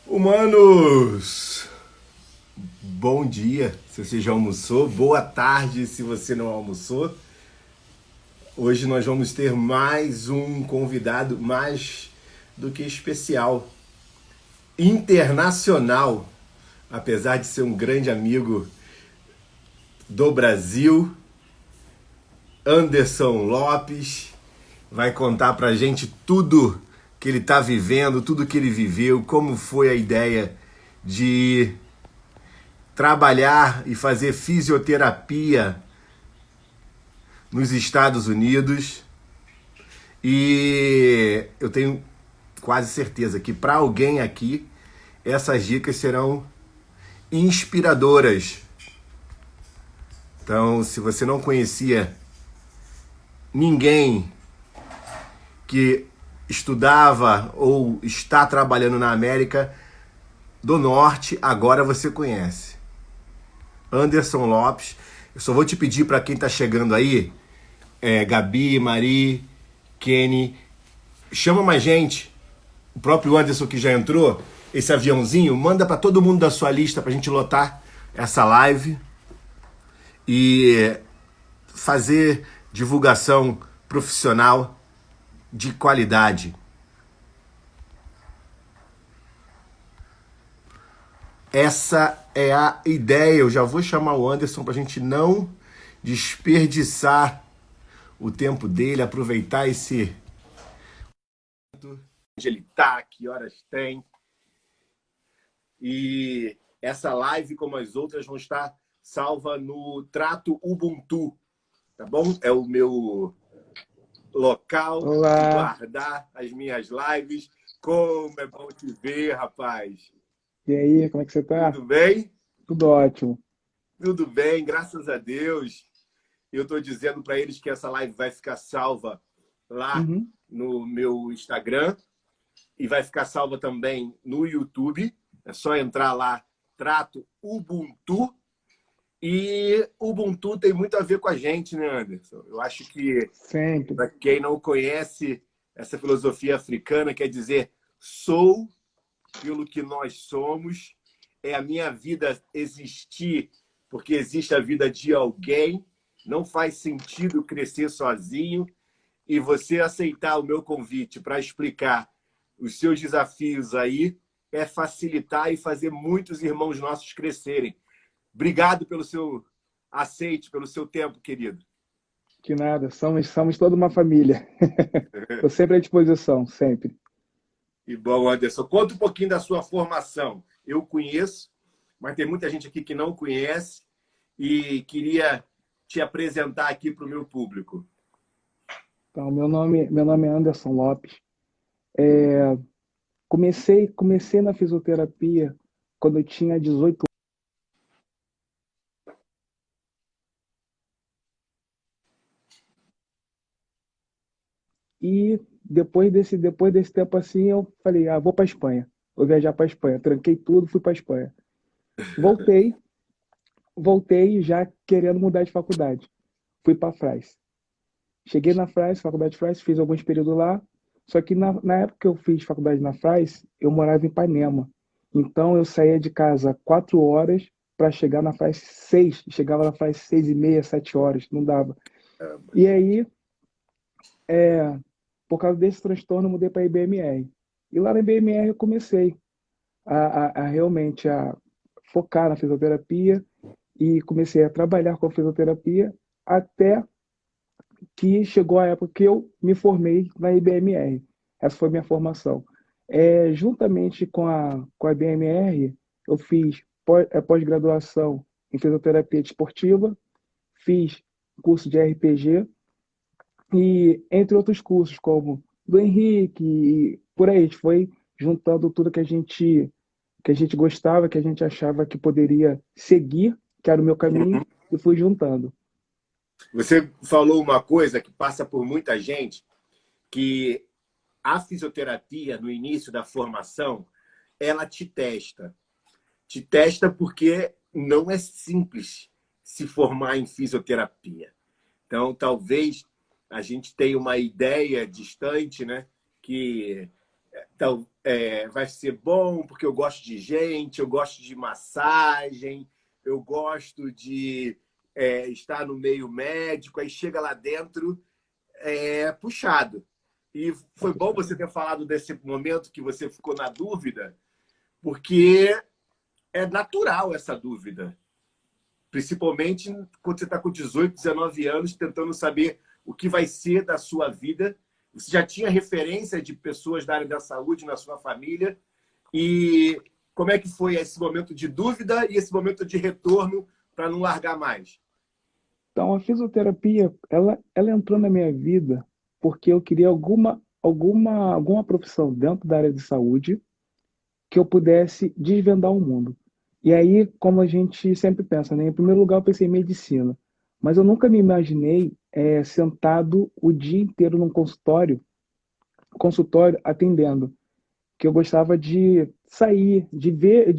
Humanos, bom dia se você já almoçou, boa tarde se você não almoçou. Hoje nós vamos ter mais um convidado mais do que especial, internacional, apesar de ser um grande amigo do Brasil. Anderson Lopes vai contar pra gente tudo que ele está vivendo, tudo que ele viveu, como foi a ideia de trabalhar e fazer fisioterapia nos Estados Unidos. E eu tenho quase certeza que para alguém aqui essas dicas serão inspiradoras. Então, se você não conhecia ninguém que estudava ou está trabalhando na América do Norte, agora você conhece. Anderson Lopes. Eu só vou te pedir para quem está chegando aí, Gabi, Mari, Kenny, chama mais gente. O próprio Anderson que já entrou, esse aviãozinho, manda para todo mundo da sua lista para a gente lotar essa live e fazer divulgação profissional de qualidade. Essa é a ideia. Eu já vou chamar o Anderson para a gente não desperdiçar o tempo dele, aproveitar esse onde ele tá, que horas tem. E essa live, como as outras, vão estar salva no Trato Ubuntu, tá bom? É o meu local de Olá, guardar as minhas lives. Como é bom te ver, rapaz. e aí, como é que você tá? Tudo bem? Tudo ótimo. Tudo bem, graças a Deus. Eu estou dizendo para eles que essa live vai ficar salva lá Uhum. no meu Instagram e vai ficar salva também no YouTube. É só entrar lá, Trato Ubuntu. E Ubuntu tem muito a ver com a gente, né, Anderson? Eu acho que, Sempre. para quem não conhece essa filosofia africana, quer dizer, sou pelo que nós somos, é a minha vida existir porque existe a vida de alguém, não faz sentido crescer sozinho, e você aceitar o meu convite para explicar os seus desafios aí é facilitar e fazer muitos irmãos nossos crescerem. Obrigado pelo seu aceite, pelo seu tempo, querido. Que nada, somos toda uma família. Estou sempre à disposição, sempre. E bom, Anderson, conta um pouquinho da sua formação. Eu conheço, mas tem muita gente aqui que não conhece e queria te apresentar aqui para o meu público. Então, meu nome é Anderson Lopes. Comecei na fisioterapia quando eu tinha 18 e depois desse tempo assim, eu falei, vou para Espanha. Vou viajar para Espanha. Tranquei tudo, fui para Espanha. Voltei, voltei já querendo mudar de faculdade. Fui para Fras. Cheguei na Fras, faculdade de Fras, fiz alguns períodos lá. Só que na época que eu fiz faculdade na Fras, eu morava em Ipanema. Então eu saía de casa 4 horas para chegar na Fras 6. Chegava na Fras 6h30, 7 horas, não dava. E aí, por causa desse transtorno, eu mudei para a IBMR. E lá na IBMR eu comecei a realmente a focar na fisioterapia e comecei a trabalhar com a fisioterapia até que chegou a época que eu me formei na IBMR. Essa foi a minha formação. Juntamente com a IBMR, eu fiz pós-graduação em fisioterapia desportiva, fiz curso de RPG e entre outros cursos, como do Henrique, e por aí, a gente foi juntando tudo que a gente gostava, que a gente achava que poderia seguir, que era o meu caminho, e fui juntando. Você falou uma coisa que passa por muita gente, que a fisioterapia, no início da formação, ela te testa. Te testa porque não é simples se formar em fisioterapia. Então, talvez a gente tenha uma ideia distante, né? Que Então, vai ser bom porque eu gosto de gente, eu gosto de massagem, eu gosto de estar no meio médico, aí chega lá dentro, puxado. E É foi bom puxado. você ter falado desse momento que você ficou na dúvida, porque é natural essa dúvida. Principalmente quando você está com 18, 19 anos, tentando saber o que vai ser da sua vida. Você já tinha referência de pessoas da área da saúde na sua família. E como é que foi esse momento de dúvida e esse momento de retorno para não largar mais? Então, a fisioterapia, ela entrou na minha vida porque eu queria alguma profissão dentro da área de saúde que eu pudesse desvendar o mundo. E aí, como a gente sempre pensa, né? Em primeiro lugar, eu pensei em medicina, mas eu nunca me imaginei sentado o dia inteiro num consultório atendendo, que eu gostava de sair, de ver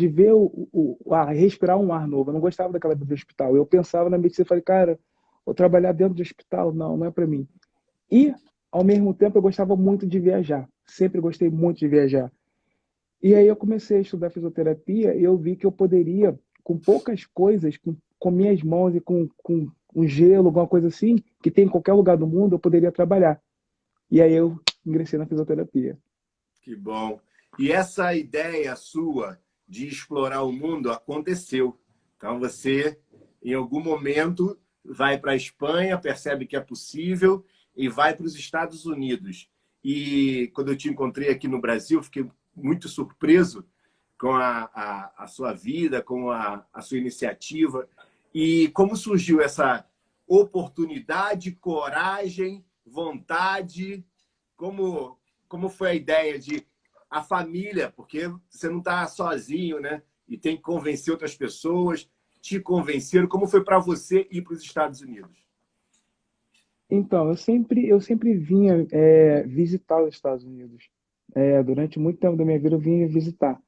respirar um ar novo. Eu não gostava daquela vida do hospital. Eu pensava na medicina e falei, cara, vou trabalhar dentro de hospital? Não, não é para mim. E, ao mesmo tempo, eu gostava muito de viajar. Sempre gostei muito de viajar. E aí eu comecei a estudar fisioterapia e eu vi que eu poderia, com poucas coisas, com minhas mãos e com um gelo, alguma coisa assim, que tem em qualquer lugar do mundo, eu poderia trabalhar. E aí eu ingressei na fisioterapia. Que bom. E essa ideia sua de explorar o mundo aconteceu. Então você, em algum momento, vai para a Espanha, percebe que é possível e vai para os Estados Unidos. E quando eu te encontrei aqui no Brasil, fiquei muito surpreso com a sua vida, com a sua iniciativa. E como surgiu essa oportunidade, coragem, vontade? Como foi a ideia de a família, porque você não está sozinho, né? E tem que convencer outras pessoas, te convenceram. Como foi para você ir para os Estados Unidos? Então, eu sempre vinha visitar os Estados Unidos. Durante muito tempo da minha vida eu vinha visitar.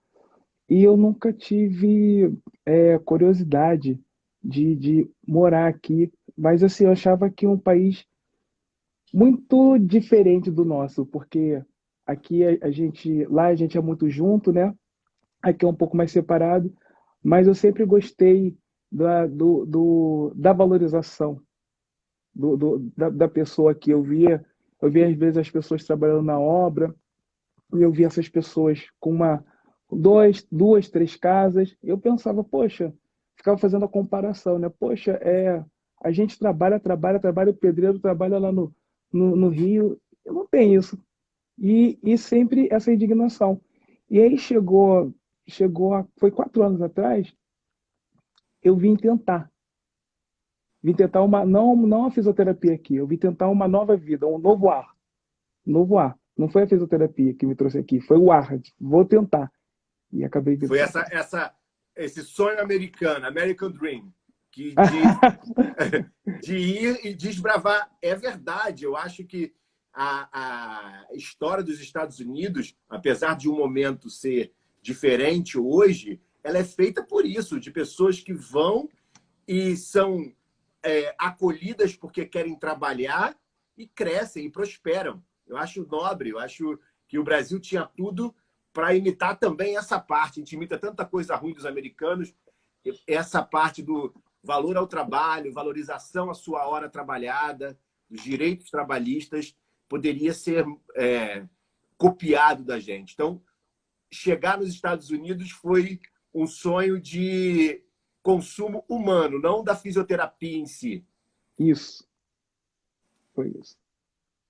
E eu nunca tive curiosidade de morar aqui, mas assim, eu achava que um país muito diferente do nosso, porque aqui lá a gente é muito junto, né? Aqui é um pouco mais separado, mas eu sempre gostei da valorização da pessoa aqui. Eu via às vezes as pessoas trabalhando na obra, e eu via essas pessoas com duas, três casas. Eu pensava, poxa, ficava fazendo a comparação, né? Poxa, a gente trabalha, o pedreiro trabalha lá no Rio. Eu não tenho isso. E sempre essa indignação. E aí foi 4 anos atrás, eu vim tentar não a fisioterapia aqui, eu vim tentar uma nova vida, um novo ar, novo ar. Não foi a fisioterapia que me trouxe aqui, foi o ar. Vou tentar. E acabei vindo Foi para cá. esse sonho americano, American Dream, que de ir e desbravar. É verdade, eu acho que a história dos Estados Unidos, apesar de um momento ser diferente hoje, ela é feita por isso, de pessoas que vão e são acolhidas porque querem trabalhar e crescem e prosperam. Eu acho nobre, eu acho que o Brasil tinha tudo para imitar também essa parte. A gente imita tanta coisa ruim dos americanos, essa parte do valor ao trabalho, valorização à sua hora trabalhada, dos direitos trabalhistas, poderia ser copiado da gente. Então, chegar nos Estados Unidos foi um sonho de consumo humano, não da fisioterapia em si. Isso, foi isso.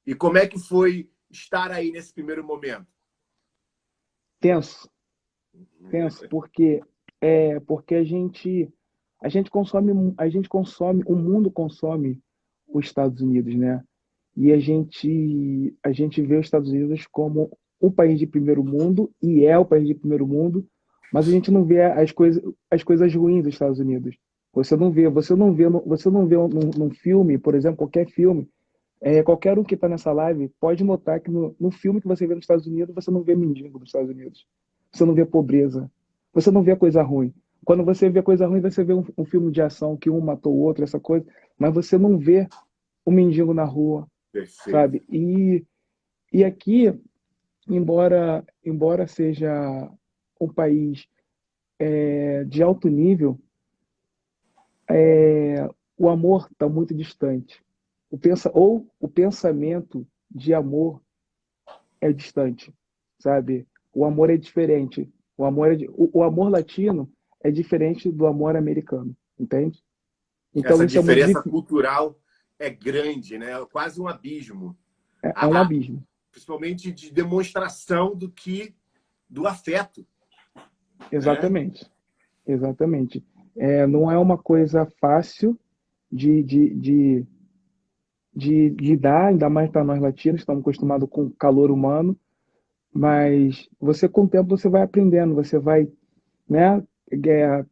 E como é que foi estar aí nesse primeiro momento? Tenso, tenso, porque a gente consome, o mundo consome os Estados Unidos, né? E a gente vê os Estados Unidos como o país de primeiro mundo, e é o país de primeiro mundo, mas a gente não vê as coisas ruins dos Estados Unidos. Você não vê num filme, por exemplo, qualquer filme, qualquer um que está nessa live pode notar que no filme que você vê nos Estados Unidos, você não vê mendigo nos Estados Unidos. Você não vê pobreza. Você não vê coisa ruim. Quando você vê coisa ruim, você vê um filme de ação que um matou o outro, essa coisa, mas você não vê o mendigo na rua, Perfeito. sabe? E aqui embora seja um país de alto nível, o amor está muito distante. Ou o pensamento de amor é distante, sabe? O amor é diferente. O amor latino é diferente do amor americano, entende? Então Essa isso é muito diferença difícil, cultural é grande, né? É quase um abismo. é um A- a- abismo. Principalmente de demonstração do afeto, né? Exatamente, exatamente. Não é uma coisa fácil de, de, de, de lidar, ainda mais para nós latinos, estamos acostumados com calor humano, mas você com o tempo você vai aprendendo, você vai, né, é,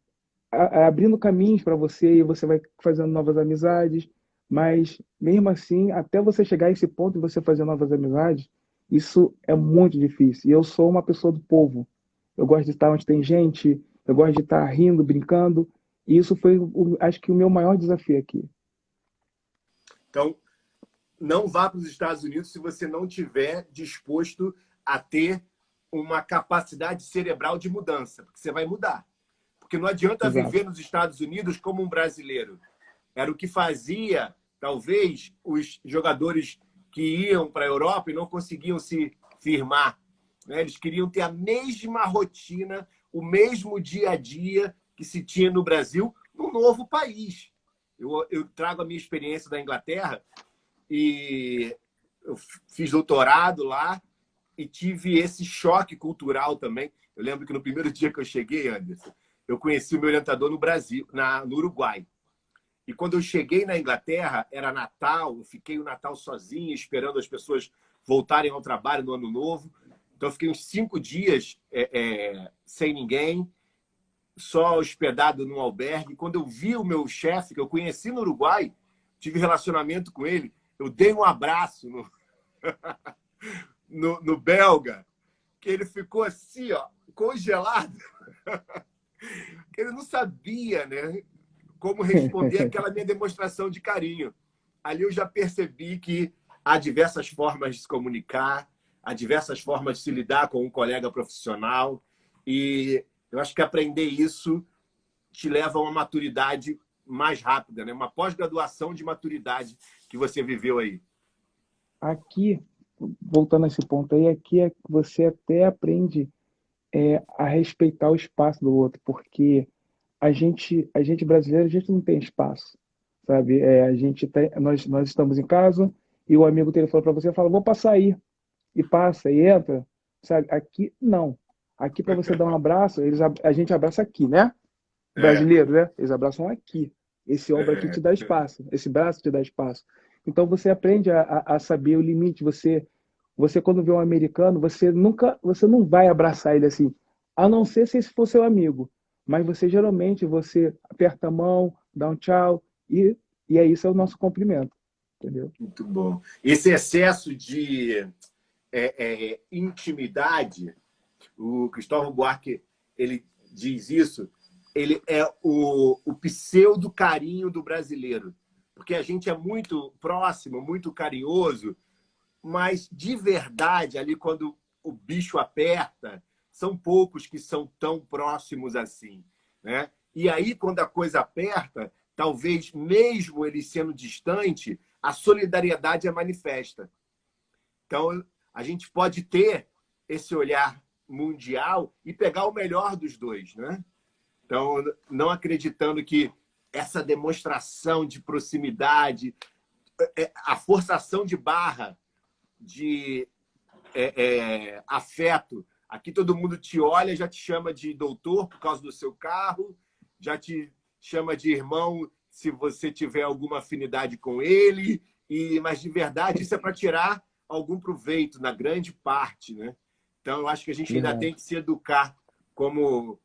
abrindo caminhos para você e você vai fazendo novas amizades, mas mesmo assim, até você chegar a esse ponto de você fazer novas amizades, isso é muito difícil. E eu sou uma pessoa do povo. Eu gosto de estar onde tem gente, eu gosto de estar rindo, brincando, e isso foi, acho que o meu maior desafio aqui. Então, não vá para os Estados Unidos se você não tiver disposto a ter uma capacidade cerebral de mudança, porque você vai mudar. Porque não adianta Exato. viver nos Estados Unidos como um brasileiro. Era o que fazia, talvez, os jogadores que iam para a Europa e não conseguiam se firmar. Né? Eles queriam ter a mesma rotina, o mesmo dia a dia que se tinha no Brasil, num novo país. Eu trago a minha experiência da Inglaterra e eu fiz doutorado lá e tive esse choque cultural também. Eu lembro que no primeiro dia que eu cheguei, Anderson, eu conheci o meu orientador no Brasil, no Uruguai. E quando eu cheguei na Inglaterra, era Natal, eu fiquei o Natal sozinho, esperando as pessoas voltarem ao trabalho no Ano Novo. Então, eu fiquei uns 5 dias sem ninguém, só hospedado num albergue. Quando eu vi o meu chefe, que eu conheci no Uruguai, tive relacionamento com ele, eu dei um abraço no belga, que ele ficou assim, ó, congelado, que ele não sabia, né, como responder aquela minha demonstração de carinho. Ali eu já percebi que há diversas formas de se comunicar, há diversas formas de se lidar com um colega profissional, e eu acho que aprender isso te leva a uma maturidade mais rápida, né? Uma pós-graduação de maturidade que você viveu aí. Aqui, voltando a esse ponto aí, aqui é que você até aprende a respeitar o espaço do outro, porque a gente brasileiro, a gente não tem espaço, sabe? Nós estamos em casa e o amigo dele falou para você, fala, vou passar aí, e passa, e entra, sabe? Aqui, não. Aqui, para você dar um abraço, a gente abraça aqui, né? É, Brasileiro, né? Eles abraçam aqui. Esse ombro aqui te dá espaço, esse braço te dá espaço. Então, você aprende a saber o limite. Você, quando vê um americano, você não vai abraçar ele assim, a não ser se esse for seu amigo. Mas você aperta a mão, dá um tchau e é isso, é o nosso cumprimento, entendeu? muito bom. Esse excesso de intimidade, o Cristóvão Buarque ele diz isso, ele é o pseudo carinho do brasileiro, porque a gente é muito próximo, muito carinhoso, mas de verdade, ali quando o bicho aperta, são poucos que são tão próximos assim, né? E aí, quando a coisa aperta, talvez mesmo ele sendo distante, a solidariedade é manifesta. Então, a gente pode ter esse olhar mundial e pegar o melhor dos dois, né? Então, não acreditando que essa demonstração de proximidade, a forçação de barra de afeto. Aqui todo mundo te olha, já te chama de doutor por causa do seu carro, já te chama de irmão se você tiver alguma afinidade com ele, mas de verdade isso é para tirar algum proveito, na grande parte, né? Então eu acho que a gente ainda tem Verdade. que se educar como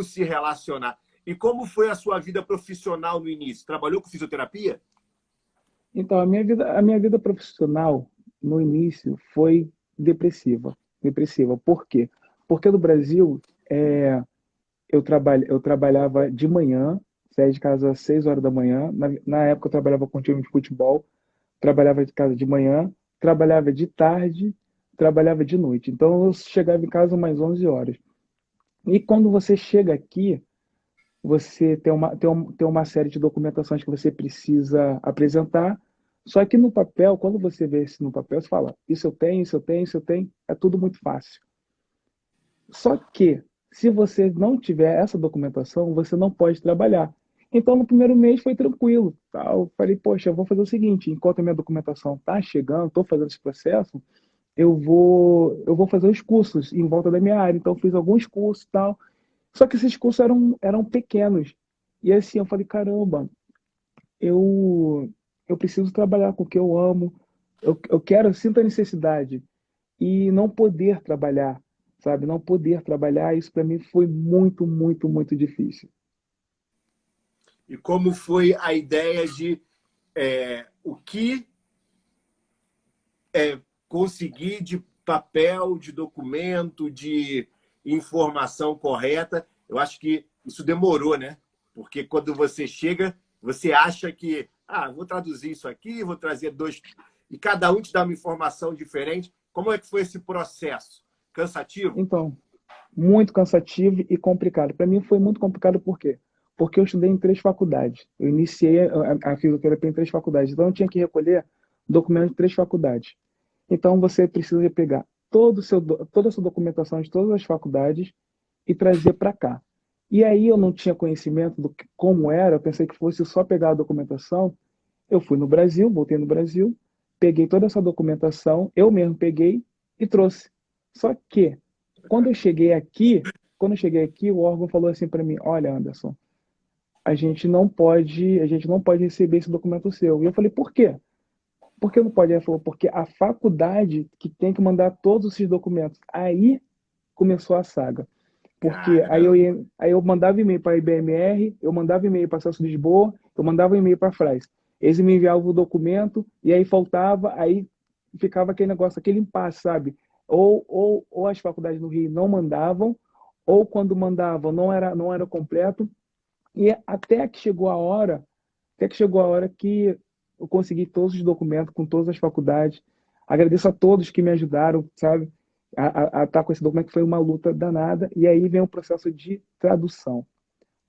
se relacionar. E como foi a sua vida profissional no início? Trabalhou com fisioterapia? Então, a minha vida profissional, no início, foi depressiva. Depressiva. Por quê? Porque no Brasil, eu trabalhava de manhã, saía de casa às 6 horas da manhã. Na época, eu trabalhava com time de futebol, trabalhava de casa de manhã, trabalhava de tarde, trabalhava de noite. Então eu chegava em casa umas 11 horas. E quando você chega aqui, você tem uma série de documentações que você precisa apresentar. Só que no papel, quando você vê isso no papel, você fala, isso eu tenho, isso eu tenho, isso eu tenho, é tudo muito fácil. Só que, se você não tiver essa documentação, você não pode trabalhar. Então, no primeiro mês foi tranquilo. Tá? Eu falei, poxa, eu vou fazer o seguinte, enquanto a minha documentação está chegando, estou fazendo esse processo, eu vou fazer os cursos em volta da minha área. Então, eu fiz alguns cursos e tal. Só que esses cursos eram pequenos. E assim, eu falei, caramba, eu, eu preciso trabalhar com o que eu amo, eu quero, eu sinto a necessidade e não poder trabalhar, sabe? Não poder trabalhar, isso para mim foi muito, muito, muito difícil. E como foi a ideia de o que conseguir de papel, de documento, de informação correta? Eu acho que isso demorou, né? Porque quando você chega, você acha que, vou traduzir isso aqui, vou trazer dois, e cada um te dá uma informação diferente. Como é que foi esse processo? Cansativo? Então, muito cansativo e complicado. Para mim foi muito complicado por quê? Porque eu estudei em três faculdades. Eu iniciei a fisioterapia em três faculdades. Então, eu tinha que recolher documentos de três faculdades. Então, você precisa pegar toda essa documentação de todas as faculdades e trazer para cá. E aí eu não tinha conhecimento como era, eu pensei que fosse só pegar a documentação. Eu fui no Brasil, voltei no Brasil, peguei toda essa documentação, eu mesmo peguei e trouxe. Só que quando eu cheguei aqui, o órgão falou assim para mim: "Olha, Anderson, a gente não pode receber esse documento seu". E eu falei: "Por quê?" Por que não pode? Ele falou: "Porque a faculdade que tem que mandar todos esses documentos". Aí começou a saga. Porque Caramba! aí eu mandava e-mail para a IBMR, eu mandava e-mail para a Celso Lisboa, eu mandava e-mail para a Fraz. Eles me enviavam o documento e aí faltava, aí ficava aquele negócio, aquele impasse, sabe? Ou as faculdades no Rio não mandavam, ou quando mandavam não era completo. E até que chegou a hora que eu consegui todos os documentos com todas as faculdades. Agradeço a todos que me ajudaram, sabe? A estar com esse documento foi uma luta danada. E aí vem o processo de tradução.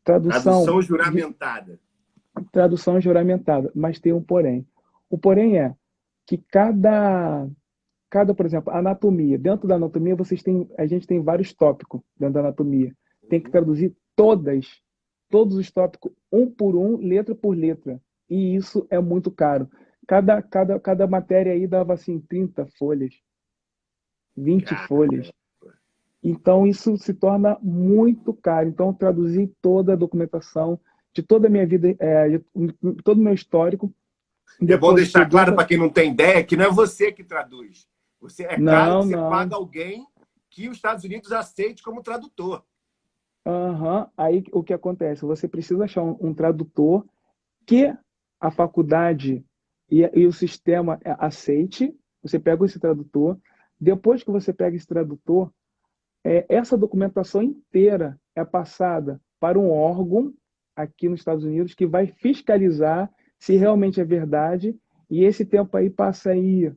Tradução, Tradução de, juramentada. tradução juramentada, mas tem um porém. O porém é que por exemplo, anatomia. Dentro da anatomia, a gente tem vários tópicos dentro da anatomia. Tem que traduzir todos os tópicos, um por um, letra por letra. E isso é muito caro. Cada matéria aí dava assim 30 folhas, 20 folhas. Então isso se torna muito caro. Então eu traduzi toda a documentação de toda a minha vida, de todo o meu histórico. É bom Depois deixar peguei claro essa. para quem não tem ideia que não é você que traduz. É claro Não, que você paga não. alguém que os Estados Unidos aceite como tradutor. Aham. Aí o que acontece? Você precisa achar um tradutor que a faculdade e o sistema aceite. Você pega esse tradutor. Depois que você pega esse tradutor, essa documentação inteira é passada para um órgão aqui nos Estados Unidos que vai fiscalizar se realmente é verdade. E esse tempo aí passa aí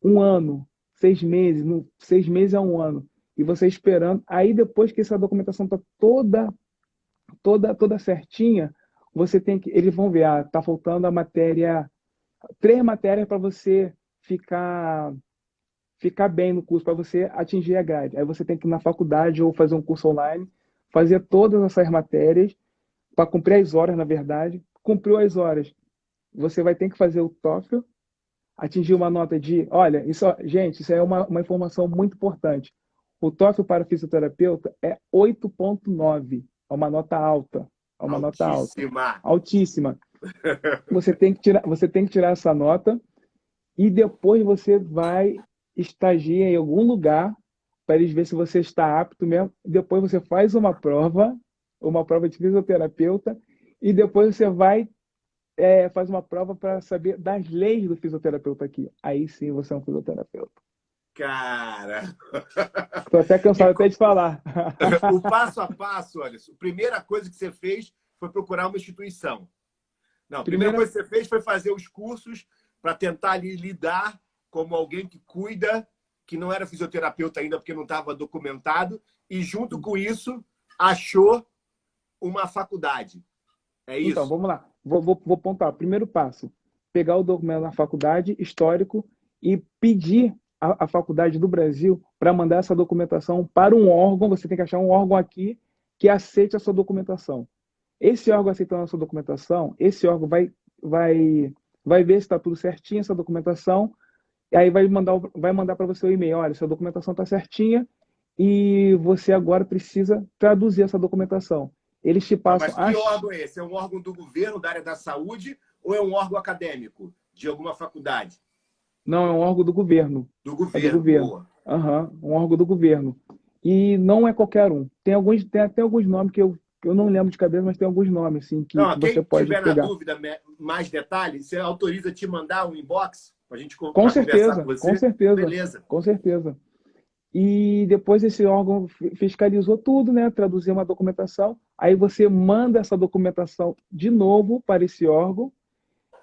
um ano, 6 meses, 6 meses a um ano. E você esperando. Aí depois que essa documentação está toda certinha, você tem que. Eles vão ver, tá faltando a matéria, três matérias para você ficar bem no curso, para você atingir a grade. Aí você tem que ir na faculdade ou fazer um curso online, fazer todas essas matérias, para cumprir as horas, na verdade. Cumpriu as horas, você vai ter que fazer o TOEFL, atingir uma nota de. Olha, gente, isso é uma informação muito importante. O TOEFL para fisioterapeuta é 8,9. É uma nota alta. É uma nota alta. Altíssima. Altíssima. Você tem que tirar essa nota e depois você vai estagiar em algum lugar para eles verem se você está apto mesmo. Depois você faz uma prova de fisioterapeuta, e depois você faz uma prova para saber das leis do fisioterapeuta aqui. Aí sim você é um fisioterapeuta. Cara, Estou até e cansado até de falar. o passo a passo, olha, a primeira coisa que você fez foi procurar uma instituição. Não, a primeira Primeira, coisa que você fez foi fazer os cursos para tentar ali lidar como alguém que cuida que não era fisioterapeuta ainda porque não estava documentado, e junto com isso achou uma faculdade. É Então, isso? vamos lá. Vou pontuar. Primeiro passo: pegar o documento na faculdade, histórico, e pedir à faculdade do Brasil para mandar essa documentação para um órgão. Você tem que achar um órgão aqui que aceite a sua documentação. Esse órgão aceitando a sua documentação, esse órgão vai ver se está tudo certinho, essa documentação, e aí vai mandar para você o e-mail: olha, sua documentação está certinha e você agora precisa traduzir essa documentação. Eles te Tá, passam mas que órgão é esse? É um órgão do governo, da área da saúde, ou é um órgão acadêmico de alguma faculdade? Não, é um órgão do governo. Do É do governo, governo. boa. Aham, um órgão do governo. E não é qualquer um. Tem até alguns nomes que eu não lembro de cabeça, mas tem alguns nomes assim Não, que você quem pode tiver na pegar. dúvida, mais detalhes, você autoriza te mandar um inbox para gente Com para conversar com certeza, com você? certeza, Beleza. com certeza. E depois esse órgão fiscalizou tudo, né? Traduziu uma documentação. Aí você manda essa documentação de novo para esse órgão.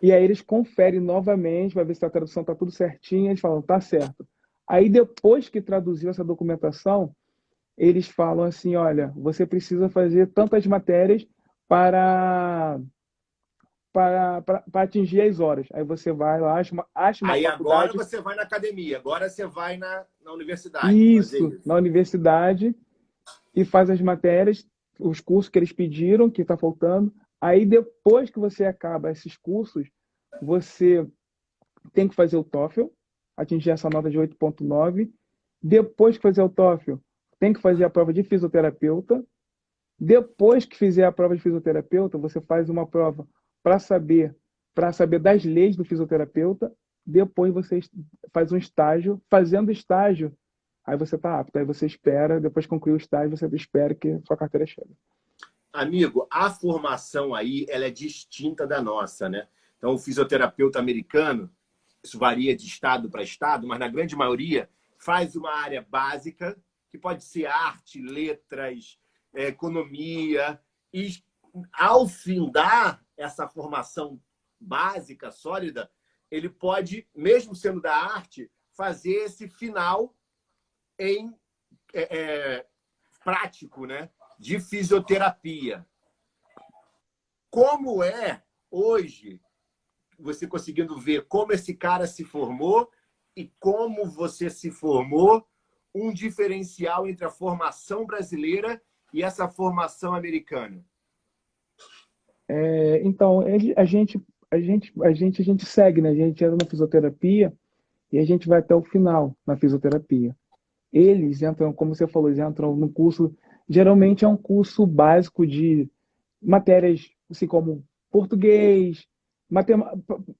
E aí eles conferem novamente, vai ver se a tradução está tudo certinho, eles falam, tá certo. Aí depois que traduziu essa documentação, eles falam assim, olha, você precisa fazer tantas matérias para, para atingir as horas. Aí você vai lá, acha uma Aí agora faculdade, você vai na academia, agora você vai na universidade fazer isso, isso. na universidade, e faz as matérias, os cursos que eles pediram, que está faltando. Aí depois que você acaba esses cursos, você tem que fazer o TOEFL, atingir essa nota de 8,9. Depois que fazer o TOEFL, tem que fazer a prova de fisioterapeuta. Depois que fizer a prova de fisioterapeuta, você faz uma prova para saber, para saber das leis do fisioterapeuta. Depois você faz um estágio. Fazendo estágio, aí você está apto. Aí você espera, depois de concluir o estágio, você espera que sua carteira chegue. Amigo, a formação aí ela é distinta da nossa, né? Então, o fisioterapeuta americano, isso varia de estado para estado, mas na grande maioria faz uma área básica, que pode ser arte, letras, economia, e ao findar essa formação básica, sólida, ele pode, mesmo sendo da arte, fazer esse final em prático, né? De fisioterapia. Como é hoje você conseguindo ver como esse cara se formou e como você se formou, um diferencial entre a formação brasileira e essa formação americana? Então, a gente segue, né? A gente entra na fisioterapia e a gente vai até o final na fisioterapia. Eles entram, como você falou, eles entram no curso, geralmente é um curso básico de matérias, assim como português,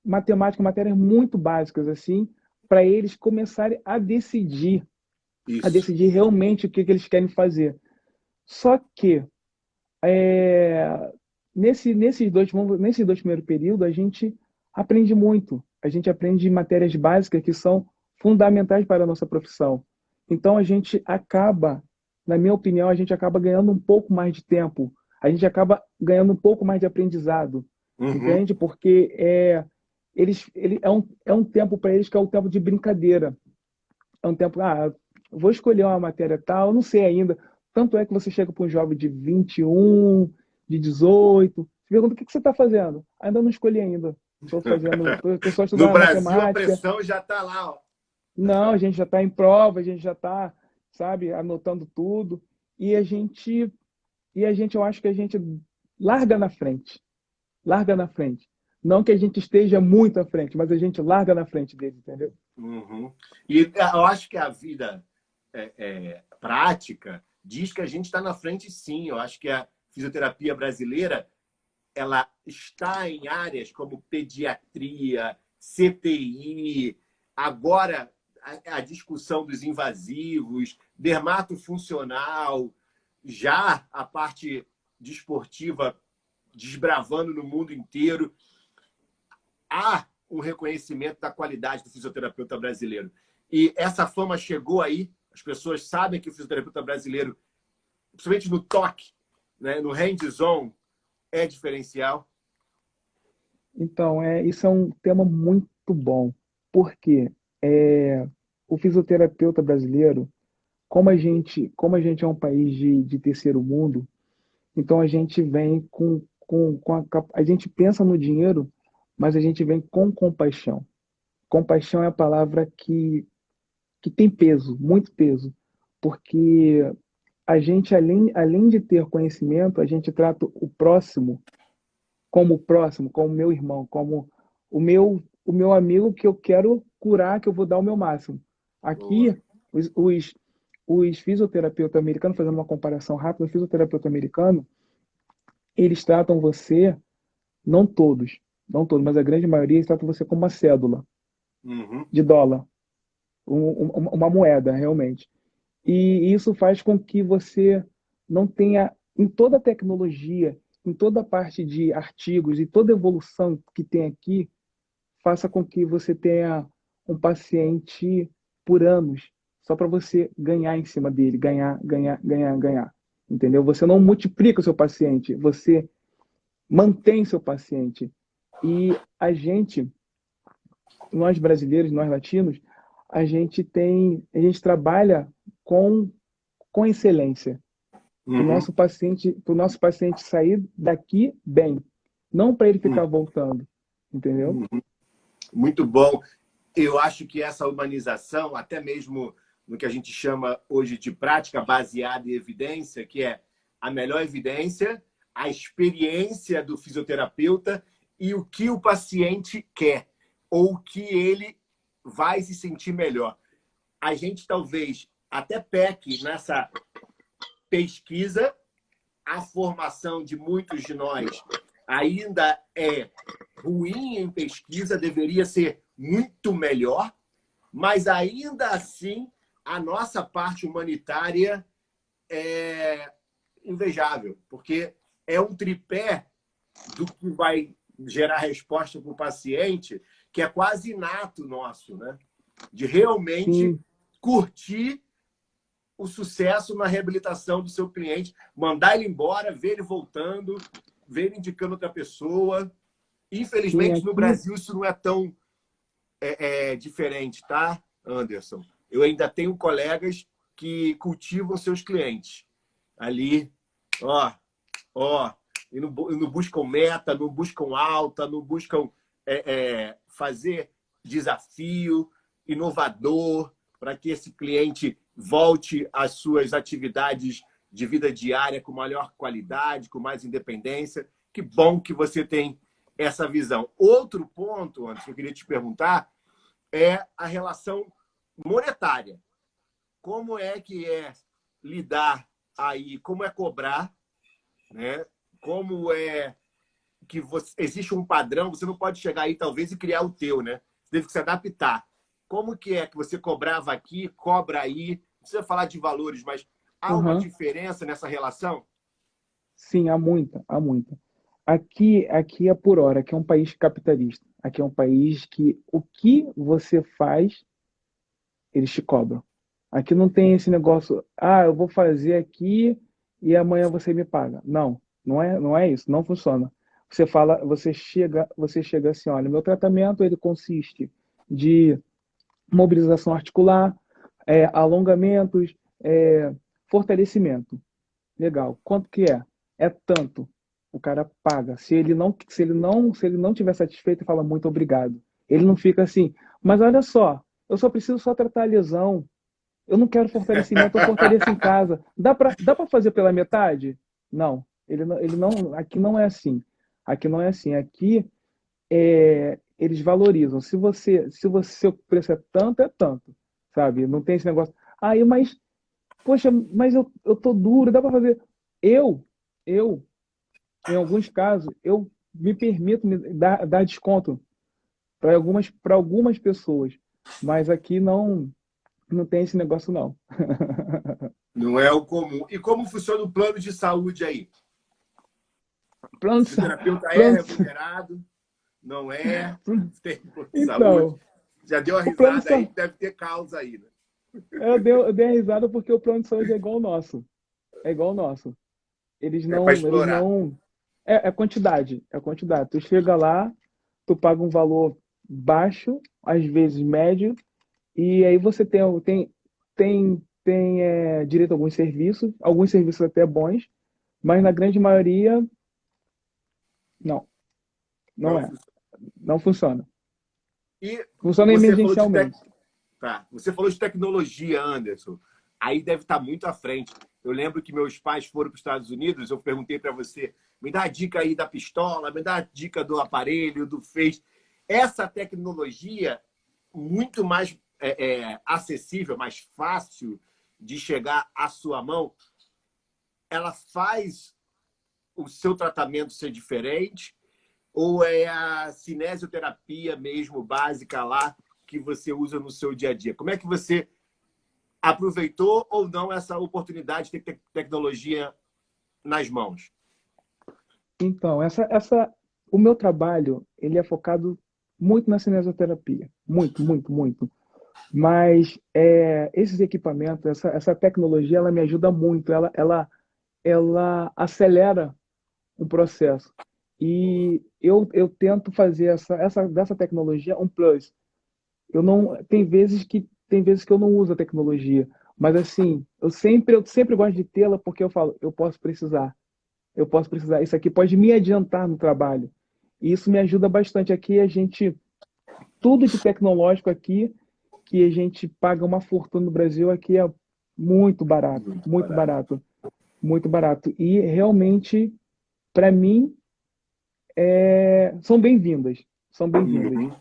matemática, matérias muito básicas, assim, para eles começarem a Isso. decidir realmente o que eles querem fazer. Só que é, nesses dois primeiros períodos, a gente aprende muito. A gente aprende matérias básicas que são fundamentais para a nossa profissão. Então, a gente acaba, na minha opinião, a gente acaba ganhando um pouco mais de tempo. A gente acaba ganhando um pouco mais de aprendizado. Uhum. Entende? Porque é um tempo para eles que é um tempo de brincadeira. É um tempo, vou escolher uma matéria tal, não sei ainda. Tanto é que você chega para um jovem de 21, de 18, você pergunta: o que você está fazendo? Ainda não escolhi ainda. Estou só No estudando Brasil, a matemática. pressão já está lá. Ó. Não, a gente já está em prova, a gente já está, sabe, anotando tudo. E a gente, eu acho que a gente larga na frente. Larga na frente. Não que a gente esteja muito à frente, mas a gente larga na frente dele, entendeu? Uhum. E eu acho que a vida prática diz que a gente está na frente, sim. Eu acho que a fisioterapia brasileira ela está em áreas como pediatria, CTI, agora a discussão dos invasivos, dermatofuncional, já a parte desportiva desbravando no mundo inteiro. Há um reconhecimento da qualidade do fisioterapeuta brasileiro. E essa fama chegou aí, as pessoas sabem que o fisioterapeuta brasileiro, principalmente no toque, né, no hands-on, é diferencial. Então, isso é um tema muito bom, porque o fisioterapeuta brasileiro, como a gente é um país de terceiro mundo, então a gente vem a gente pensa no dinheiro, mas a gente vem com compaixão. Compaixão é a palavra que tem peso, muito peso, porque a gente, além de ter conhecimento, a gente trata o próximo, como meu irmão, como o meu amigo que eu quero curar, que eu vou dar o meu máximo. Boa. Aqui, os fisioterapeutas americanos, fazendo uma comparação rápida, o fisioterapeuta americano, eles tratam você, não todos, não todos, mas a grande maioria, eles tratam você como uma cédula Uhum. de dólar, uma moeda, realmente. E isso faz com que você não tenha, em toda a tecnologia, em toda a parte de artigos e toda a evolução que tem aqui, faça com que você tenha um paciente por anos, só para você ganhar em cima dele, ganhar, ganhar, ganhar, ganhar. Entendeu? Você não multiplica o seu paciente, você mantém seu paciente. E nós brasileiros, nós latinos, a gente trabalha com, com excelência Uhum. para o nosso paciente sair daqui bem, não para ele Uhum. ficar voltando, entendeu? Muito bom. Eu acho que essa humanização, até mesmo no que a gente chama hoje de prática baseada em evidência, que é a melhor evidência, a experiência do fisioterapeuta e o que o paciente quer, ou o que ele vai se sentir melhor. A gente talvez até peque nessa pesquisa, a formação de muitos de nós ainda é ruim em pesquisa, deveria ser muito melhor, mas ainda assim a nossa parte humanitária é invejável, porque é um tripé do que vai gerar resposta para o paciente, que é quase inato nosso, né? De realmente Sim, curtir o sucesso na reabilitação do seu cliente, mandar ele embora, ver ele voltando, ver ele indicando outra pessoa. sim, Infelizmente, no aqui, Brasil, isso não é tão diferente, tá, Anderson? Eu ainda tenho colegas que cultivam seus clientes. Ali, ó, ó, e não buscam meta, não buscam alta, não buscam fazer desafio inovador para que esse cliente volte às suas atividades de vida diária com maior qualidade, com mais independência. Que bom que você tem essa visão. Outro ponto, antes que eu queria te perguntar, é a relação monetária. Como é que é lidar aí, como é cobrar, né? Como é que existe um padrão, você não pode chegar aí talvez e criar o teu, né? Você teve que se adaptar. Como que é que você cobrava aqui, cobra aí? Não precisa falar de valores, mas há uma aham, diferença nessa relação? sim, há muita, há muita. Aqui é por hora, aqui é um país capitalista. Aqui é um país que o que você faz, eles te cobram. Aqui não tem esse negócio, eu vou fazer aqui e amanhã você me paga. Não, não é isso, não funciona. Você fala, você chega assim, olha, meu tratamento ele consiste de mobilização articular, alongamentos, fortalecimento. Legal. Quanto que é? É tanto. O cara paga. Se ele não tiver satisfeito, ele fala muito obrigado. Ele não fica assim, mas olha só, eu só preciso só tratar a lesão. Eu não quero fortalecimento, eu fortaleço em casa. Dá para fazer pela metade? Não. Ele não, aqui não é assim. Aqui não é assim. Aqui eles valorizam. Se seu preço é tanto, sabe? Não tem esse negócio. Aí, mas poxa, mas eu tô duro, dá para fazer. Eu, eu, em alguns casos, eu me permito dar desconto para algumas pessoas, mas aqui não tem esse negócio não. Não é o comum. E como funciona o plano de saúde aí? O Plano de, sa- fisioterapeuta é plano, remunerado? Não é? Tem plano de saúde? então, Já deu uma o plano de risada aí, saúde, deve ter causa aí, né? eu dei a risada porque o plano de saúde é igual ao nosso. É igual ao nosso. É para Eles explorar. não, é quantidade. Tu chega lá, tu paga um valor baixo, às vezes médio, E aí você tem direito a alguns serviços até bons, mas na grande maioria, não, não Não é. funciona. Não funciona. E Funciona você falou de emergencialmente. Tá. Você falou de tecnologia, Anderson. Aí deve estar muito à frente. Eu lembro que meus pais foram para os Estados Unidos, eu perguntei para você, me dá a dica aí da pistola, me dá a dica do aparelho, do Face. Essa tecnologia muito mais acessível, mais fácil de chegar à sua mão, ela faz o seu tratamento ser diferente ou é a cinesioterapia mesmo básica lá que você usa no seu dia a dia? Como é que você aproveitou ou não essa oportunidade de ter tecnologia nas mãos? Então, o meu trabalho, ele é focado muito na cinesioterapia. Muito, muito, muito. Mas esses equipamentos, essa tecnologia, ela me ajuda muito. Ela acelera um processo. E eu tento fazer dessa tecnologia um plus. Eu não tem vezes que eu não uso a tecnologia, mas assim, eu sempre gosto de tê-la porque eu falo, eu posso precisar. Eu posso precisar. Isso aqui pode me adiantar no trabalho. E isso me ajuda bastante. Aqui tudo de tecnológico aqui, que a gente paga uma fortuna no Brasil, aqui é muito barato, Muito muito barato. barato, muito barato. E realmente, para mim, são bem-vindas. São bem-vindas. Uhum.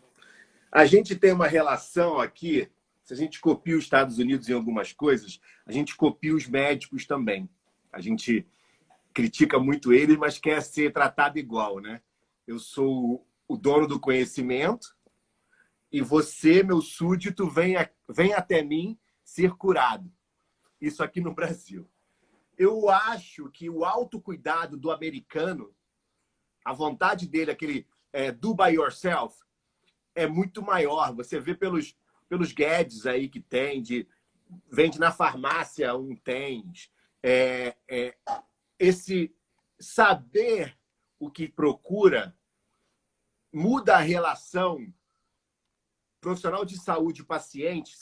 A gente tem uma relação aqui, se a gente copia os Estados Unidos em algumas coisas, a gente copia os médicos também. A gente critica muito eles, mas quer ser tratado igual, né? Eu sou o dono do conhecimento e você, meu súdito, vem até mim ser curado. Isso aqui no Brasil. Eu acho que o autocuidado do americano, a vontade dele, aquele do by yourself, é muito maior. Você vê pelos gadgets aí que tem, vende na farmácia um tênis. Esse saber o que procura muda a relação profissional de saúde paciente.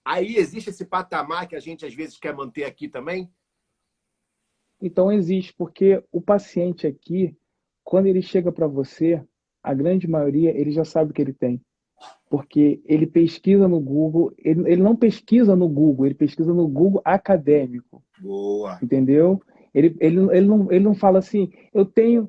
Aí existe esse patamar que a gente às vezes quer manter aqui também? Então existe, porque o paciente aqui, quando ele chega para você, a grande maioria, ele já sabe o que ele tem. Porque ele pesquisa no Google, ele não pesquisa no Google, ele pesquisa no Google acadêmico, Boa. entendeu? Ele não fala assim, eu tenho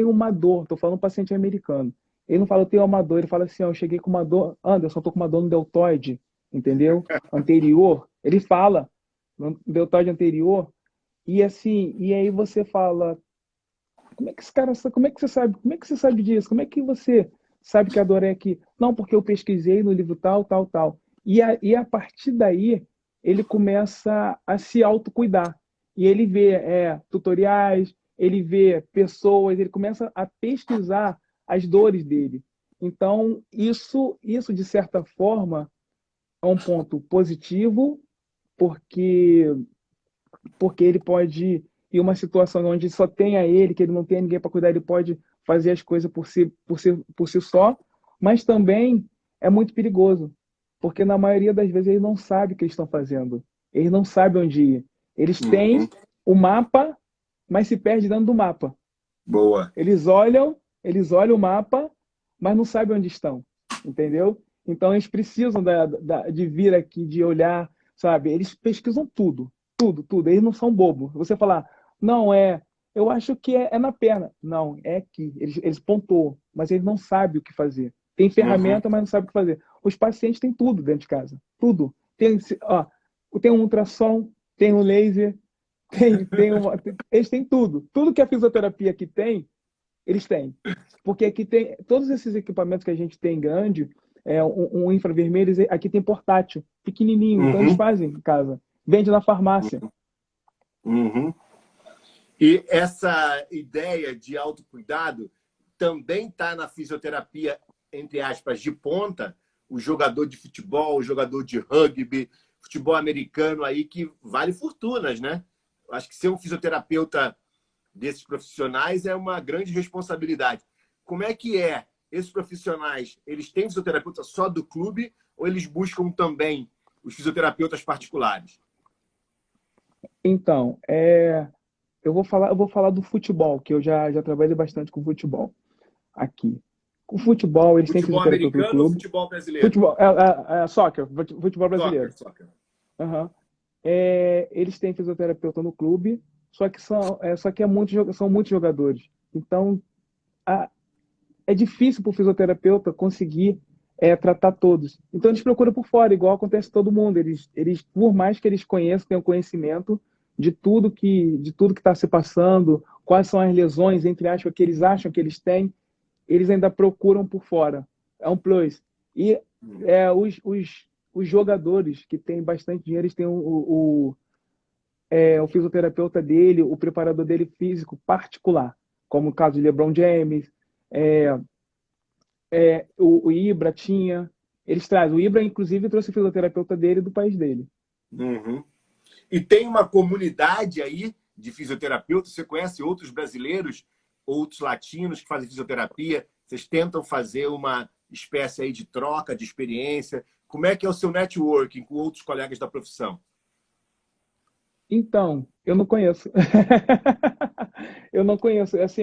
uma dor, estou falando um paciente americano. Ele não fala, eu tenho uma dor, ele fala assim, ó, eu cheguei com uma dor, Anderson, estou com uma dor no deltoide, entendeu? Anterior. Ele fala, no deltoide anterior, e assim, e aí você fala, como é que esse cara, como é que você sabe? Como é que você sabe disso? Como é que você sabe que a dor é aqui? Não, porque eu pesquisei no livro tal, tal, tal. E a partir daí, ele começa a se autocuidar. E ele vê tutoriais, ele vê pessoas, ele começa a pesquisar as dores dele. Então, isso de certa forma, é um ponto positivo, porque ele pode ir uma situação onde só tenha ele, que ele não tenha ninguém para cuidar, ele pode fazer as coisas por si só, mas também é muito perigoso, porque na maioria das vezes eles não sabem o que eles estão fazendo, eles não sabem onde ir. Eles têm Uhum. o mapa, mas se perde dentro do mapa. Boa. Eles olham o mapa, mas não sabem onde estão, entendeu? Então eles precisam de vir aqui, de olhar, sabe? Eles pesquisam tudo, tudo, tudo. Eles não são bobos. Você falar, não eu acho que é na perna. Não, é aqui. Eles pontuam, mas eles não sabem o que fazer. Tem Uhum. ferramenta, mas não sabem o que fazer. Os pacientes têm tudo dentro de casa, tudo. Tem um ultrassom, tem um laser, eles têm tudo. Tudo que a fisioterapia aqui tem, eles têm. Porque aqui tem todos esses equipamentos que a gente tem grande, um infravermelho, aqui tem portátil, pequenininho. Então eles Uhum. fazem em casa. Vende na farmácia. Uhum. E essa ideia de autocuidado também está na fisioterapia, entre aspas, de ponta, o jogador de futebol, o jogador de rugby, futebol americano aí, que vale fortunas, né? Acho que ser um fisioterapeuta desses profissionais é uma grande responsabilidade. Como é que é esses profissionais, eles têm fisioterapeuta só do clube ou eles buscam também os fisioterapeutas particulares? Então, eu vou falar do futebol, que eu já trabalhei bastante com futebol aqui. Com futebol, eles têm Futebol fisioterapeuta no americano ou clube. futebol brasileiro? Futebol, soccer, futebol Soccer, brasileiro. soccer. Aham. Eles têm fisioterapeuta no clube, só que são muitos jogadores. Então, a- é difícil para o fisioterapeuta conseguir tratar todos. Então, eles procuram por fora, igual acontece com todo mundo. Por mais que eles conheçam, tenham conhecimento de tudo que está se passando, quais são as lesões, entre aspas, que eles acham que eles têm, eles ainda procuram por fora. É um plus. E os jogadores que têm bastante dinheiro, eles têm o fisioterapeuta dele, o preparador dele físico particular, como o caso de LeBron James, é, o Ibra tinha. Eles trazem. O Ibra, inclusive, trouxe o fisioterapeuta dele do país dele. Uhum. E tem uma comunidade aí de fisioterapeutas? Você conhece outros brasileiros, outros latinos que fazem fisioterapia? Vocês tentam fazer uma espécie aí de troca de experiência? Como é que é o seu networking com outros colegas da profissão? Então, eu não conheço. Eu não conheço. Assim,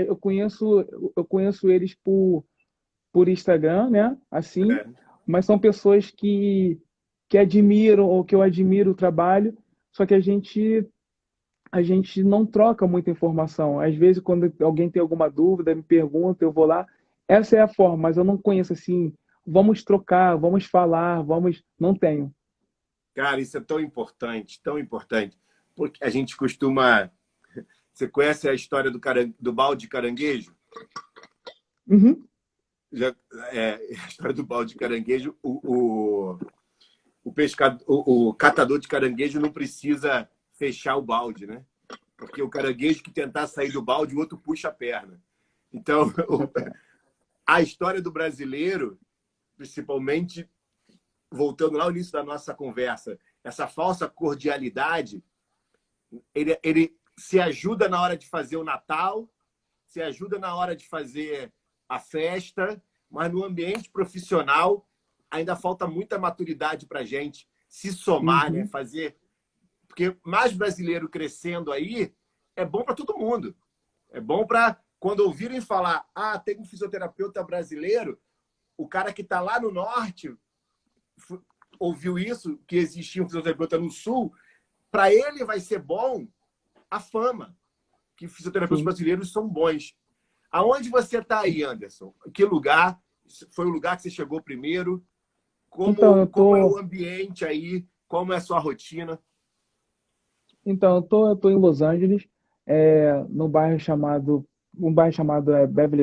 eu conheço eles por Instagram, né? Assim, É. mas são pessoas que admiram ou que eu admiro o trabalho, só que a gente não troca muita informação. Às vezes, quando alguém tem alguma dúvida, me pergunta, eu vou lá. Essa é a forma, mas eu não conheço assim. Vamos trocar, vamos falar, vamos. Não tenho. Cara, isso é tão importante, tão importante. Porque a gente costuma. Você conhece a história do balde de caranguejo? Uhum, Já, a história do balde de caranguejo, o catador de caranguejo não precisa fechar o balde, né? Porque o caranguejo que tentar sair do balde, o outro puxa a perna. Então, puxa pé. a história do brasileiro, principalmente voltando lá ao início da nossa conversa, essa falsa cordialidade, ele se ajuda na hora de fazer o Natal, se ajuda na hora de fazer a festa, mas no ambiente profissional ainda falta muita maturidade para a gente se somar, né? Uhum, Fazer. Porque mais brasileiro crescendo aí é bom para todo mundo. É bom para quando ouvirem falar, tem um fisioterapeuta brasileiro, o cara que está lá no norte ouviu isso, que existia um fisioterapeuta no sul, para ele vai ser bom a fama, que fisioterapeutas sim. brasileiros são bons. Aonde você está aí, Anderson? Que lugar? Foi o lugar que você chegou primeiro? Então, Como é o ambiente aí? Como é a sua rotina? eu tô em Los Angeles, no um bairro chamado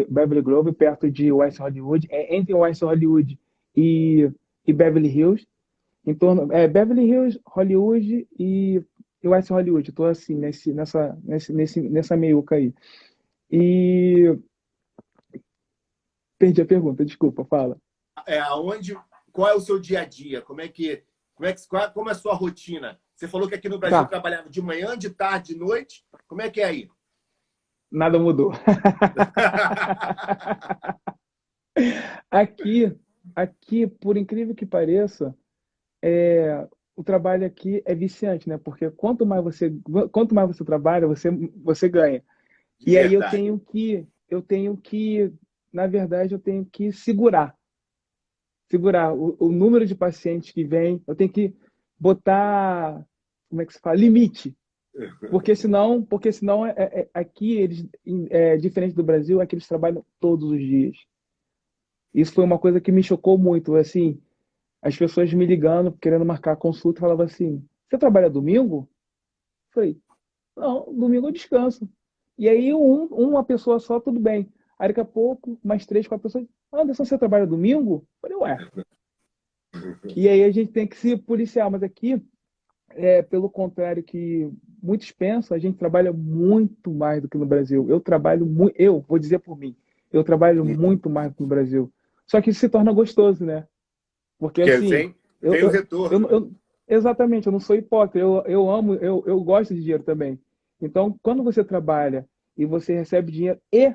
Beverly Grove, perto de West Hollywood, entre West Hollywood e Beverly Hills, Beverly Hills, Hollywood e West Hollywood. Estou assim nessa meiuca aí. E perdi a pergunta, desculpa, fala. Aonde, qual é o seu dia a dia? Como é a sua rotina? Você falou que aqui no Brasil Tá, trabalhava de manhã, de tarde, de noite. Como é que é aí? nada mudou. Aqui, aqui, por incrível que pareça, o trabalho aqui é viciante, né? Porque quanto mais você trabalha, você ganha. De E aí verdade. na verdade, eu tenho que segurar o número de pacientes que vem, eu tenho que botar, como é que se fala? Limite. Porque senão aqui diferente do Brasil, aqui eles trabalham todos os dias. Isso foi uma coisa que me chocou muito, assim, as pessoas me ligando, querendo marcar consulta, falavam assim: "Você trabalha domingo?" Eu falei: "Não, domingo eu descanso." E aí uma pessoa só, tudo bem. Aí daqui a pouco, mais três, quatro pessoas: "Anderson, você trabalha domingo?" Eu falei: "Ué." E aí a gente tem que se policiar, mas aqui pelo contrário que muitos pensam, a gente trabalha muito mais do que no Brasil. Eu vou dizer por mim, eu trabalho muito mais do que no Brasil. Só que isso se torna gostoso, né? Porque Porque assim, vem o retorno, né? exatamente, eu não sou hipócrita, eu gosto de dinheiro também. Então, quando você trabalha e você recebe dinheiro e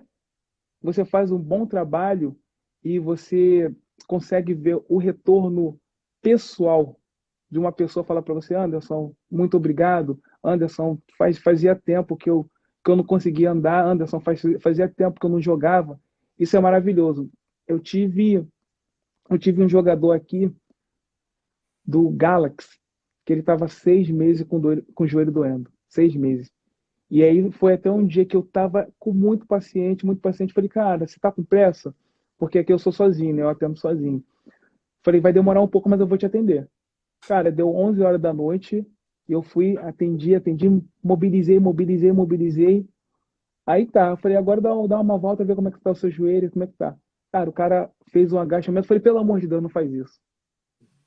você faz um bom trabalho, e você consegue ver o retorno pessoal de uma pessoa falar para você, Anderson, muito obrigado. Anderson, fazia tempo que eu não conseguia andar. Anderson, fazia tempo que eu não jogava. Isso é maravilhoso. Eu tive, eu tive um jogador aqui do Galaxy, que ele estava 6 meses com o joelho doendo. 6 meses. E aí foi até um dia que eu estava com muito paciente, muito paciente. Falei, cara, você está com pressa? Porque aqui eu sou sozinho, né? Eu atendo sozinho. Falei, vai demorar um pouco, mas eu vou te atender. Cara, deu 11 horas da noite, e eu fui, atendi, mobilizei. Aí tá, eu falei, agora dá uma volta, ver como é que tá o seu joelho, como é que tá. Cara, o cara fez um agachamento, eu falei, pelo amor de Deus, não faz isso.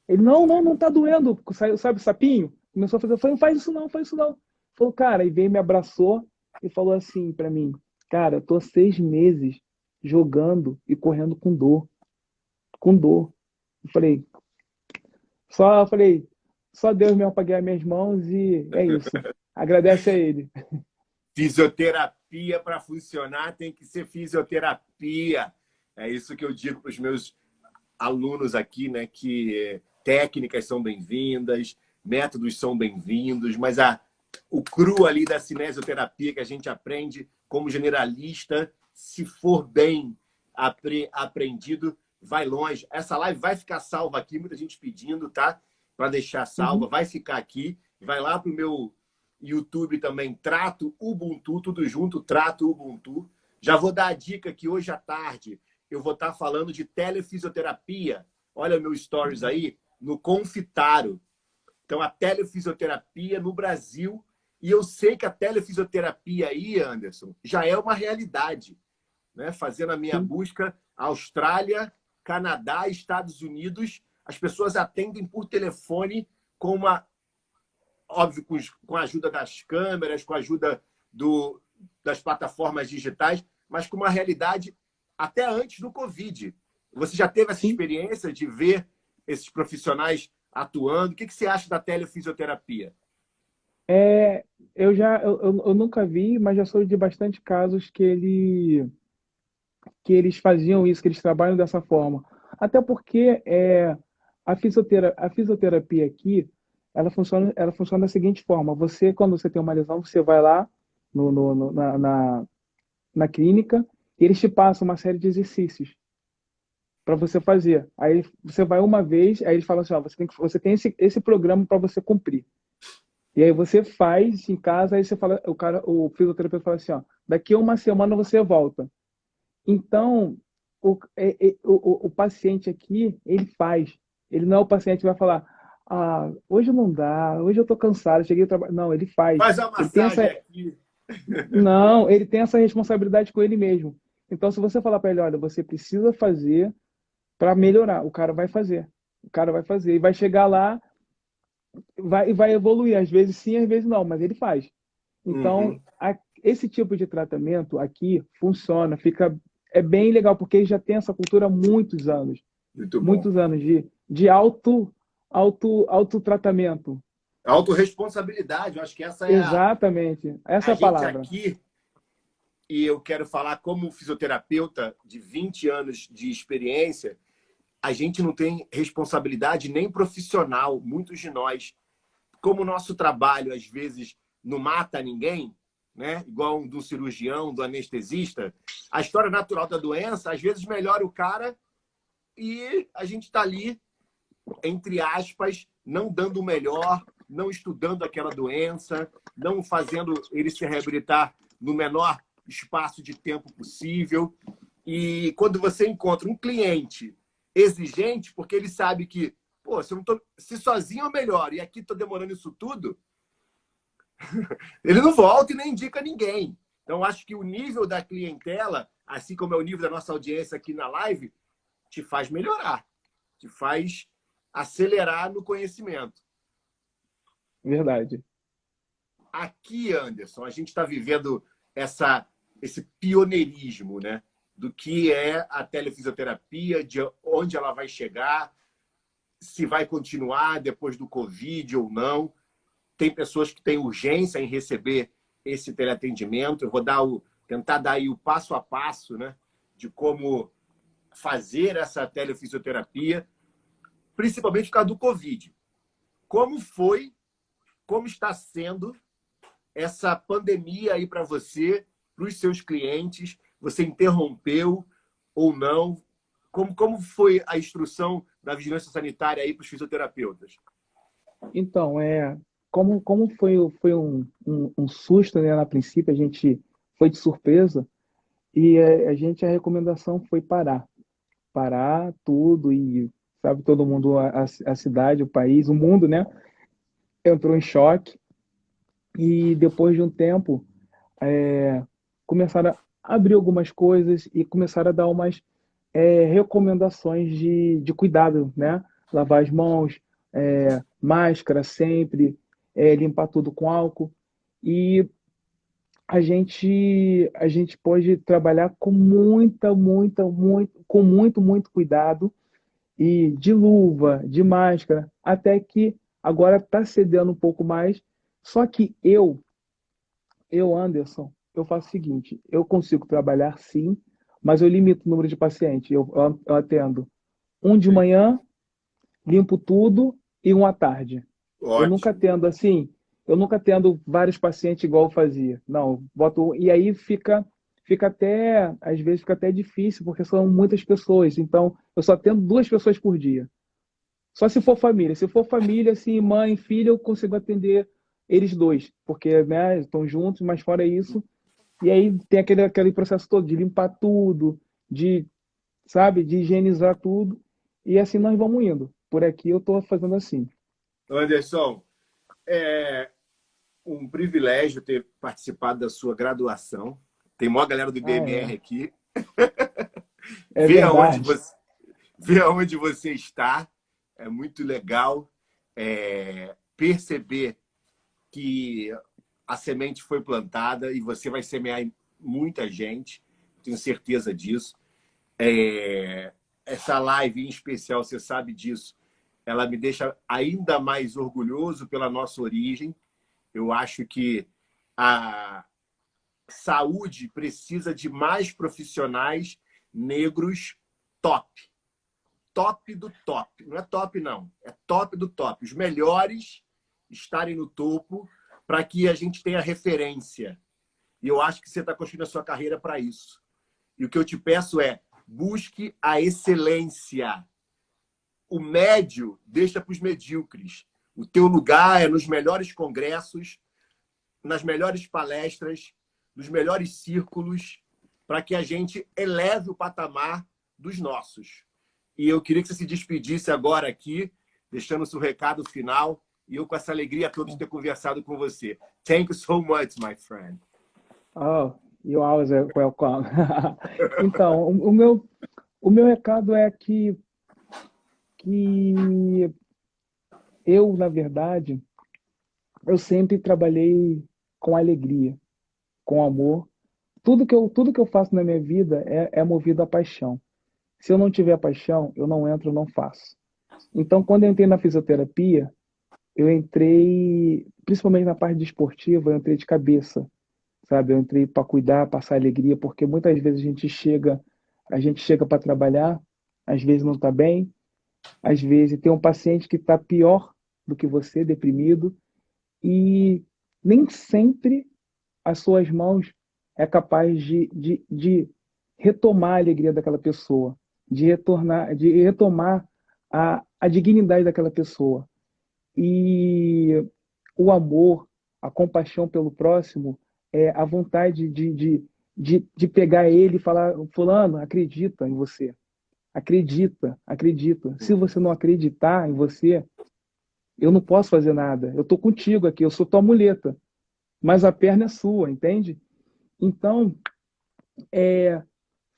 Ele, não tá doendo, sabe, sapinho? Começou a fazer, eu falei, não faz isso não, faz isso não. Falou, cara, e veio, me abraçou e falou assim pra mim, cara, eu tô 6 meses jogando e correndo com dor, com dor. Eu falei, só Deus mesmo para guiar minhas mãos e é isso. Agradece a ele. Fisioterapia para funcionar tem que ser fisioterapia. É isso que eu digo para os meus alunos aqui, né? Que técnicas são bem-vindas, métodos são bem-vindos, mas o cru ali da cinesioterapia que a gente aprende como generalista, se for bem aprendido, vai longe. Essa live vai ficar salva aqui, muita gente pedindo, tá? Para deixar salva, vai ficar aqui. Vai lá pro meu YouTube também, Trato Ubuntu, tudo junto, Trato Ubuntu. Já vou dar a dica que hoje à tarde eu vou estar falando de telefisioterapia. Olha meu stories aí, no Confitaro. Então, a telefisioterapia no Brasil. E eu sei que a telefisioterapia aí, Anderson, já é uma realidade. Né? Fazendo a minha Sim. busca, Austrália, Canadá, Estados Unidos, as pessoas atendem por telefone com uma... Óbvio, com a ajuda das câmeras, com a ajuda das plataformas digitais, mas com uma realidade até antes do Covid. Você já teve essa Sim. experiência de ver esses profissionais atuando? O que você acha da telefisioterapia? Eu nunca vi, mas já soube de bastante casos que eles faziam isso, que eles trabalham dessa forma. Até porque a fisioterapia aqui, ela funciona da seguinte forma: você, quando você tem uma lesão, você vai lá na clínica e eles te passam uma série de exercícios para você fazer. Aí você vai uma vez, aí eles falam assim, ó, você tem esse programa para você cumprir. E aí você faz em casa, aí você fala, o fisioterapeuta fala assim, ó, daqui a uma semana você volta. Então, o paciente aqui, ele faz. Ele não é o paciente que vai falar, hoje não dá, hoje eu tô cansado, cheguei ao trabalho. Não, ele faz. Faz a Ele tem massagem essa, aqui. não, ele tem essa responsabilidade com ele mesmo. Então, se você falar para ele, olha, você precisa fazer para melhorar, o cara vai fazer. O cara vai fazer e vai chegar lá, vai evoluir. Às vezes sim, às vezes não, mas ele faz. Então, Uhum. esse tipo de tratamento aqui funciona, é bem legal, porque ele já tem essa cultura há Muito bom. muitos anos de autotratamento. Autorresponsabilidade, eu acho que essa é Exatamente, essa a é a gente palavra. aqui, e eu quero falar como fisioterapeuta de 20 anos de experiência, a gente não tem responsabilidade nem profissional, muitos de nós. Como o nosso trabalho, às vezes, não mata ninguém, né? Igual do cirurgião, do anestesista, a história natural da doença, às vezes, melhora o cara e a gente está ali, entre aspas, não dando o melhor, não estudando aquela doença, não fazendo ele se reabilitar no menor espaço de tempo possível. E quando você encontra um cliente exigente, porque ele sabe que, pô, se sozinho é melhor e aqui estou demorando isso tudo, ele não volta e nem indica ninguém. Então, acho que o nível da clientela, assim como é o nível da nossa audiência aqui na live, te faz melhorar, te faz acelerar no conhecimento. Verdade. Aqui, Anderson, a gente está vivendo esse pioneirismo, né? Do que é a telefisioterapia, de onde ela vai chegar, se vai continuar depois do Covid ou não. Tem pessoas que têm urgência em receber esse teleatendimento. Eu vou tentar dar aí o passo a passo, né? De como fazer essa telefisioterapia, principalmente por causa do Covid. Como foi, como está sendo essa pandemia aí para você, para os seus clientes? Você interrompeu ou não? Como foi a instrução da vigilância sanitária aí para os fisioterapeutas? Então, como foi um susto, né, na princípio, a gente foi de surpresa e a recomendação foi parar tudo e, sabe, todo mundo, a cidade, o país, o mundo, né, entrou em choque e depois de um tempo começaram a abrir algumas coisas e começaram a dar umas recomendações de cuidado, né? Lavar as mãos, máscara sempre, limpar tudo com álcool. E a gente pode trabalhar com muito cuidado e de luva, de máscara, até que agora está cedendo um pouco mais. Só que Anderson, eu faço o seguinte: eu consigo trabalhar sim, mas eu limito o número de pacientes. Eu atendo um de Sim. manhã, limpo tudo, e um à tarde. Eu nunca Ótimo. atendo assim, eu nunca atendo vários pacientes igual eu fazia. Não, boto. E aí às vezes fica até difícil, porque são muitas pessoas. Então, eu só atendo 2 pessoas por dia. Só se for família. Se for família, assim, mãe, filha, eu consigo atender eles dois, porque, né, estão juntos, mas fora isso. E aí tem aquele processo todo de limpar tudo, de, sabe, de higienizar tudo. E assim nós vamos indo. Por aqui eu estou fazendo assim. Anderson, é um privilégio ter participado da sua graduação. Tem maior galera do Ah, IBMR é. aqui. É Ver aonde verdade. você, ver aonde você está. É muito legal perceber que a semente foi plantada e você vai semear em muita gente. Tenho certeza disso. Essa live em especial, você sabe disso, ela me deixa ainda mais orgulhoso pela nossa origem. Eu acho que a saúde precisa de mais profissionais negros top. Top do top. Não é top, não. É top do top. Os melhores estarem no topo para que a gente tenha referência. E eu acho que você está construindo a sua carreira para isso. E o que eu te peço é: busque a excelência. O médio deixa para os medíocres. O teu lugar é nos melhores congressos, nas melhores palestras, nos melhores círculos, para que a gente eleve o patamar dos nossos. E eu queria que você se despedisse agora aqui, deixando o seu recado final, e eu com essa alegria toda de ter conversado com você. Thank you so much, my friend. Oh, you always are welcome. Então, o meu recado é que eu, na verdade, eu sempre trabalhei com alegria, com amor. Tudo que eu faço na minha vida é movido à paixão. Se eu não tiver paixão, eu não entro, eu não faço. Então, quando eu entrei na fisioterapia, eu entrei, principalmente na parte desportiva, eu entrei de cabeça, sabe? Eu entrei para cuidar, passar alegria, porque muitas vezes a gente chega para trabalhar, às vezes não está bem, às vezes tem um paciente que está pior do que você, deprimido, e nem sempre as suas mãos é capaz de retomar a alegria daquela pessoa, de retomar a dignidade daquela pessoa. E o amor, a compaixão pelo próximo, é a vontade de pegar ele e falar: fulano, acredita em você. Acredita, acredita. Se você não acreditar em você, eu não posso fazer nada. Eu estou contigo aqui, eu sou tua muleta, mas a perna é sua, entende? Então,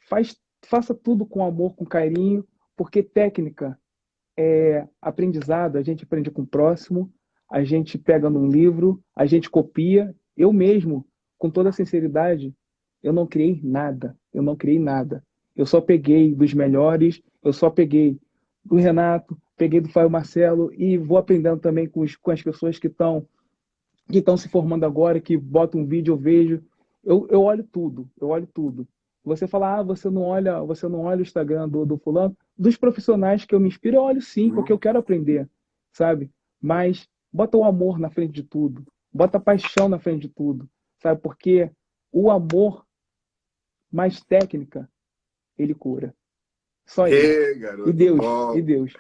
faz, faça tudo com amor, com carinho, porque técnica, aprendizado, a gente aprende com o próximo, a gente pega num livro, a gente copia. Eu mesmo, com toda sinceridade, eu não criei nada, eu não criei nada. Eu só peguei dos melhores, eu só peguei do Renato, peguei do Fábio Marcelo e vou aprendendo também com as pessoas que estão se formando agora, que botam um vídeo, eu vejo. Eu olho tudo, eu olho tudo. Você fala, você não olha o Instagram do fulano, dos profissionais que eu me inspiro, eu olho sim, porque eu Hum. quero aprender, sabe? Mas bota o amor na frente de tudo, bota a paixão na frente de tudo, sabe? Porque o amor mais técnica, ele cura. Só ele. Ê, E garoto, Deus, e bom. Deus.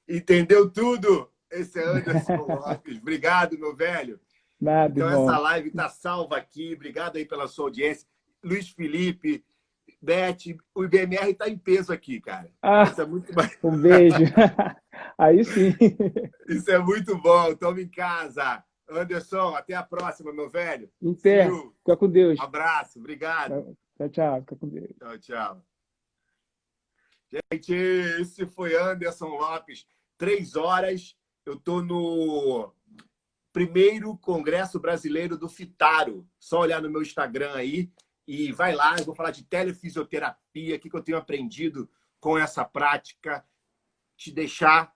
Entendeu tudo? Esse é Anderson Lopes. Obrigado, meu velho. Nada, Então, essa irmão. live está salva aqui. Obrigado aí pela sua audiência. Luiz Felipe, Beth, o IBMR está em peso aqui, cara. Ah, Isso é muito, um beijo. Aí sim. isso é muito bom. Toma em casa. Anderson, até a próxima, meu velho. Em See pé. you. Fica com Deus. Abraço. Obrigado. Tchau, tchau. Fica com Deus. Tchau, tchau. Gente, esse foi Anderson Lopes. 3 horas. Eu estou no primeiro Congresso Brasileiro do Fitaro. Só olhar no meu Instagram aí e vai lá. Eu vou falar de telefisioterapia, o que eu tenho aprendido com essa prática, te deixar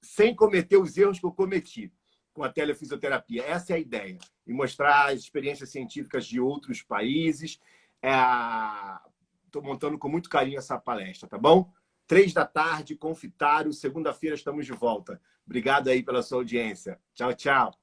sem cometer os erros que eu cometi com a telefisioterapia. Essa é a ideia. E mostrar as experiências científicas de outros países. Estou montando com muito carinho essa palestra, tá bom? 3 da tarde, com Fitaro. Segunda-feira estamos de volta. Obrigado aí pela sua audiência. Tchau, tchau.